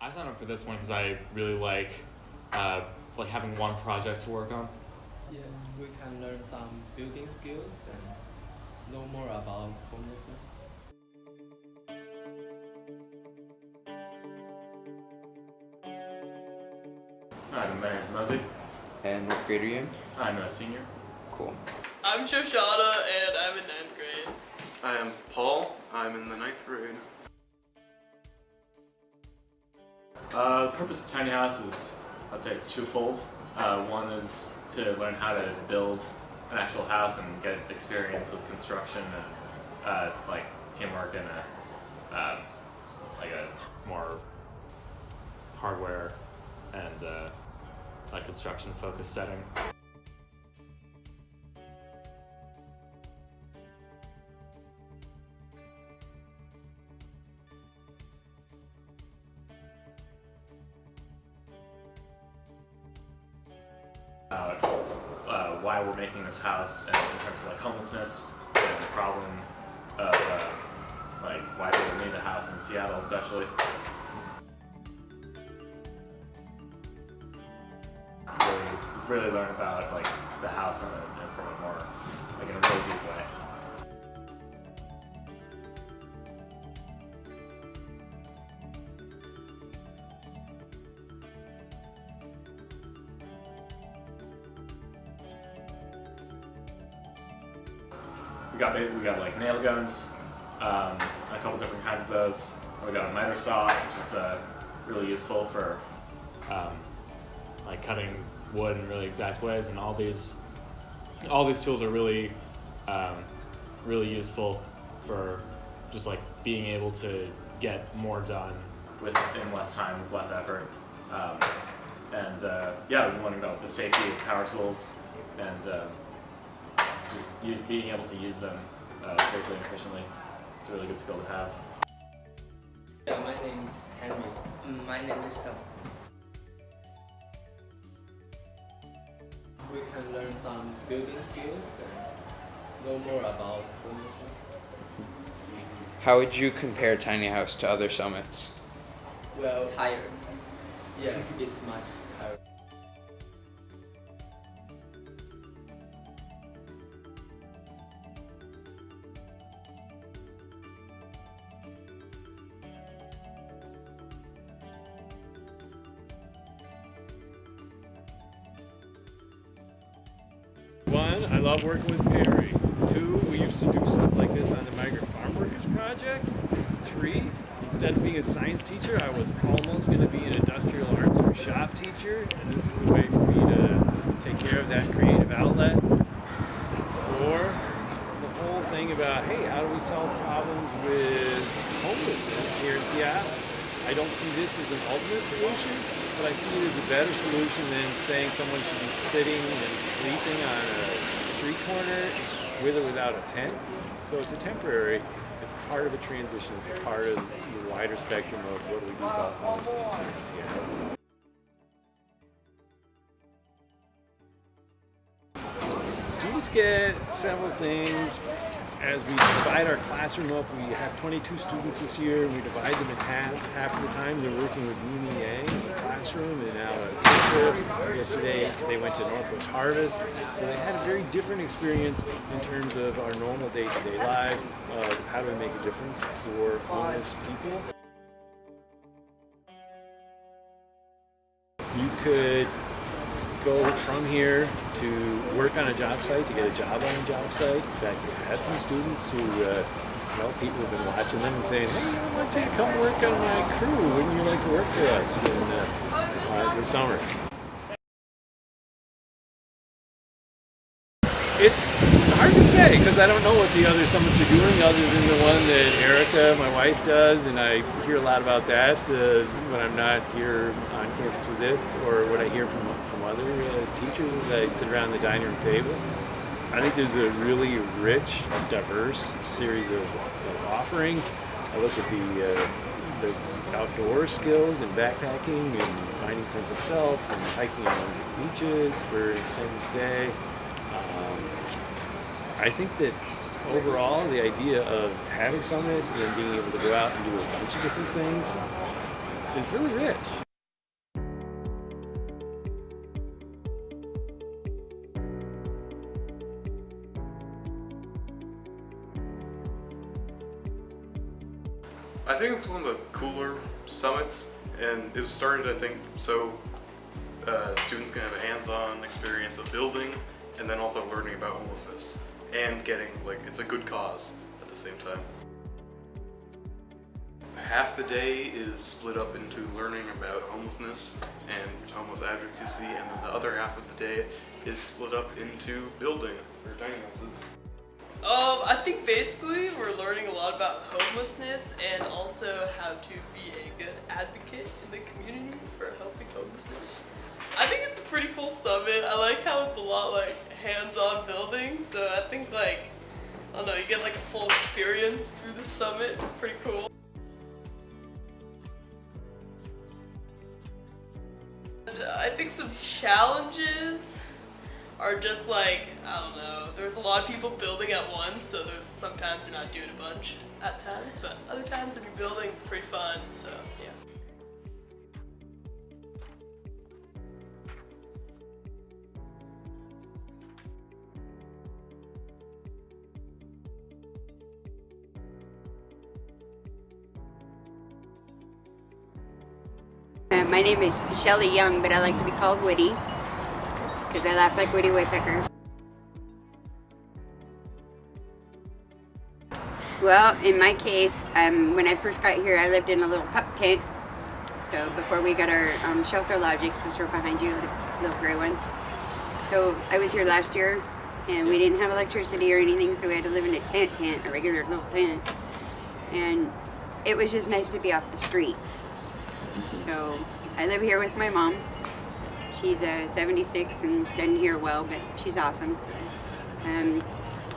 I signed up for this one because I really like having one project to work on. Yeah, we can learn some building skills and know more about homelessness. Hi, my name's Mosey. And what grade are you in? I'm a senior. Cool. I'm Shoshana and I'm in 9th grade. I am Paul. I'm in the 9th grade. The purpose of Tiny House is, I'd say it's twofold. One is to learn how to build an actual house and get experience with construction and teamwork in a more hardware and construction focused setting. About why we're making this house and in terms of homelessness and the problem of why people need a house in Seattle especially. Really learn about the house from a more in a really deep way. We got nail guns, a couple different kinds of those. We got a miter saw, which is really useful for cutting wood in really exact ways, and all these tools are really really useful for just being able to get more done in less time with less effort. We've been learning about the safety of power tools and being able to use them safely and efficiently. It's a really good skill to have. Yeah, my name's Henry. My name is Tom. We can learn some building skills and know more about homelessness. How would you compare Tiny House to other summits? Well, Tired. yeah, it's much tired. One, I love working with Perry. Two, we used to do stuff like this on the Migrant Farm Workers Project. Three, instead of being a science teacher, I was almost going to be an industrial arts or shop teacher, and this is a way for me to take care of that creative outlet. Four, the whole thing about, hey, how do we solve problems with homelessness here in Seattle? I don't see this as an ultimate solution, but I see it as a better solution than saying someone should be sitting and sleeping on a street corner with or without a tent. So it's a temporary, it's part of a transition, it's part of the wider spectrum of what do we do about homelessness here in Seattle. Students get several things. As we divide our classroom up, we have 22 students this year, and we divide them in half. Half of the time they're working with UNEA in the classroom and out on field trips. Yesterday they went to Northwest Harvest, so they had a very different experience in terms of our normal day-to-day lives, of how do we make a difference for homeless people. You could go from here to work on a job site, to get a job on a job site. In fact, we had some students who, people have been watching them and saying, hey, I'd like you to come work on my crew. Wouldn't you like to work for us in the summer? It's hard to say because I don't know what the other summits are doing other than the one that Erica, my wife, does, and I hear a lot about that when I'm not here on campus with this, or what I hear from other teachers as I sit around the dining room table. I think there's a really rich, diverse series of offerings. I look at the outdoor skills and backpacking and finding sense of self and hiking along the beaches for an extended stay. I think that overall, the idea of having summits and then being able to go out and do a bunch of different things is really rich. I think it's one of the cooler summits, and it was started, I think, so students can have a hands-on experience of building and then also learning about homelessness and getting, like, it's a good cause at the same time. Half the day is split up into learning about homelessness and homeless advocacy, and then the other half of the day is split up into building or tiny houses. I think basically we're learning a lot about homelessness and also how to be a good advocate in the community for helping homelessness. I think it's a pretty cool summit. I like how it's a lot like hands-on building, so I think like, I don't know, you get like a full experience through the summit. It's pretty cool. And I think some challenges are just like, I don't know, there's a lot of people building at once, so there's sometimes you're not doing a bunch at times, but other times when you're building it's pretty fun, so yeah. My name is Shelly Young, but I like to be called Woody because I laugh like Woody Woodpecker. Well, in my case, when I first got here, I lived in a little pup tent. So before we got our shelter logics, which are behind you, the little gray ones. So I was here last year, and we didn't have electricity or anything, so we had to live in a tent, a regular little tent. And it was just nice to be off the street. So I live here with my mom. She's 76 and doesn't hear well, but she's awesome.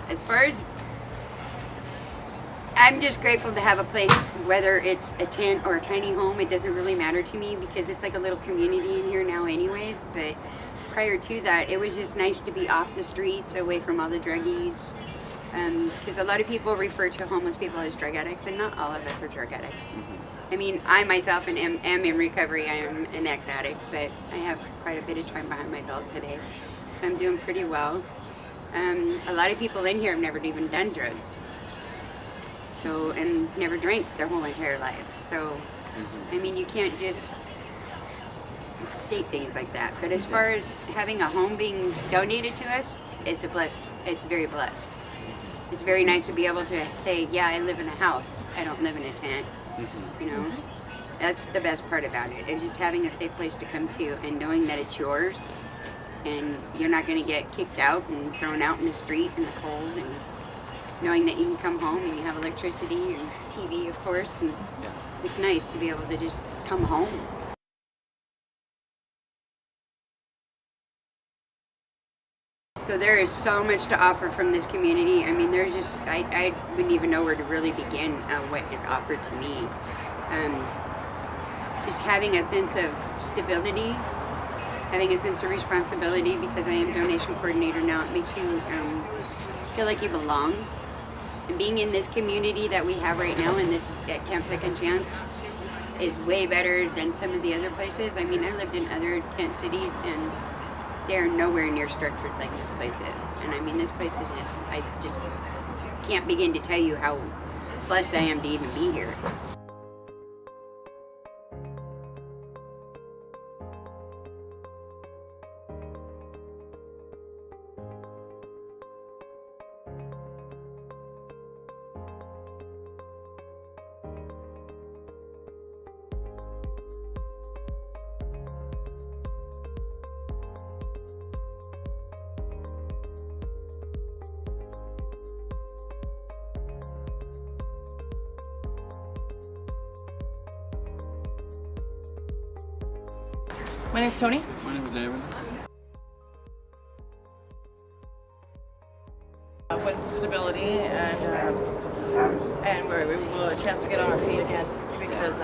As far as, I'm just grateful to have a place, whether it's a tent or a tiny home, it doesn't really matter to me because it's like a little community in here now anyways, but prior to that, it was just nice to be off the streets, away from all the druggies, because a lot of people refer to homeless people as drug addicts, and not all of us are drug addicts. I mean, I myself am in recovery. I am an ex-addict, but I have quite a bit of time behind my belt today, so I'm doing pretty well. A lot of people in here have never even done drugs, so, and never drank their whole entire life. So, I mean, you can't just state things like that. But as far as having a home being donated to us, it's very blessed. It's very nice to be able to say, yeah, I live in a house. I don't live in a tent. You know, that's the best part about it, is just having a safe place to come to and knowing that it's yours and you're not going to get kicked out and thrown out in the street in the cold, and knowing that you can come home and you have electricity and TV, of course, and it's nice to be able to just come home. So there is so much to offer from this community. I mean, there's just, I wouldn't even know where to really begin what is offered to me. Just having a sense of stability, having a sense of responsibility, because I am donation coordinator now, it makes you feel like you belong. And being in this community that we have right now, in this at Camp Second Chance, is way better than some of the other places. I mean, I lived in other tent cities, and they're nowhere near structured like this place is. And I mean, this place is just, I just can't begin to tell you how blessed I am to even be here. My name's Tony. My name is David. With disability, and we were a chance to get on our feet again because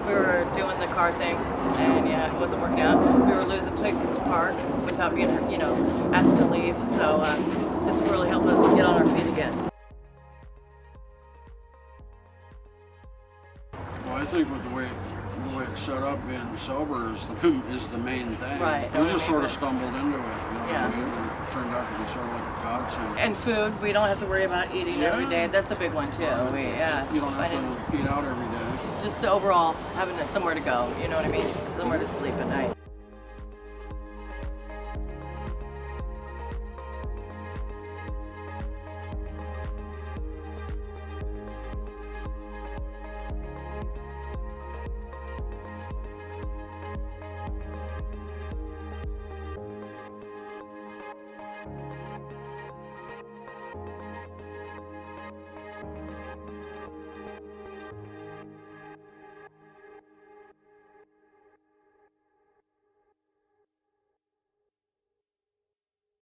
we were doing the car thing, and it wasn't working out. We were losing places to park without being asked to leave. So this will really help us get on our feet again. Well, I think with the way it set up, being sober is the main thing. Right. We just sort of stumbled into it. You know Yeah. what I mean? It turned out to be sort of like a godsend. And food, we don't have to worry about eating every Yeah. day. That's a big one too. You don't have to eat out every day. Just the overall having somewhere to go. You know what I mean? Somewhere to sleep at night.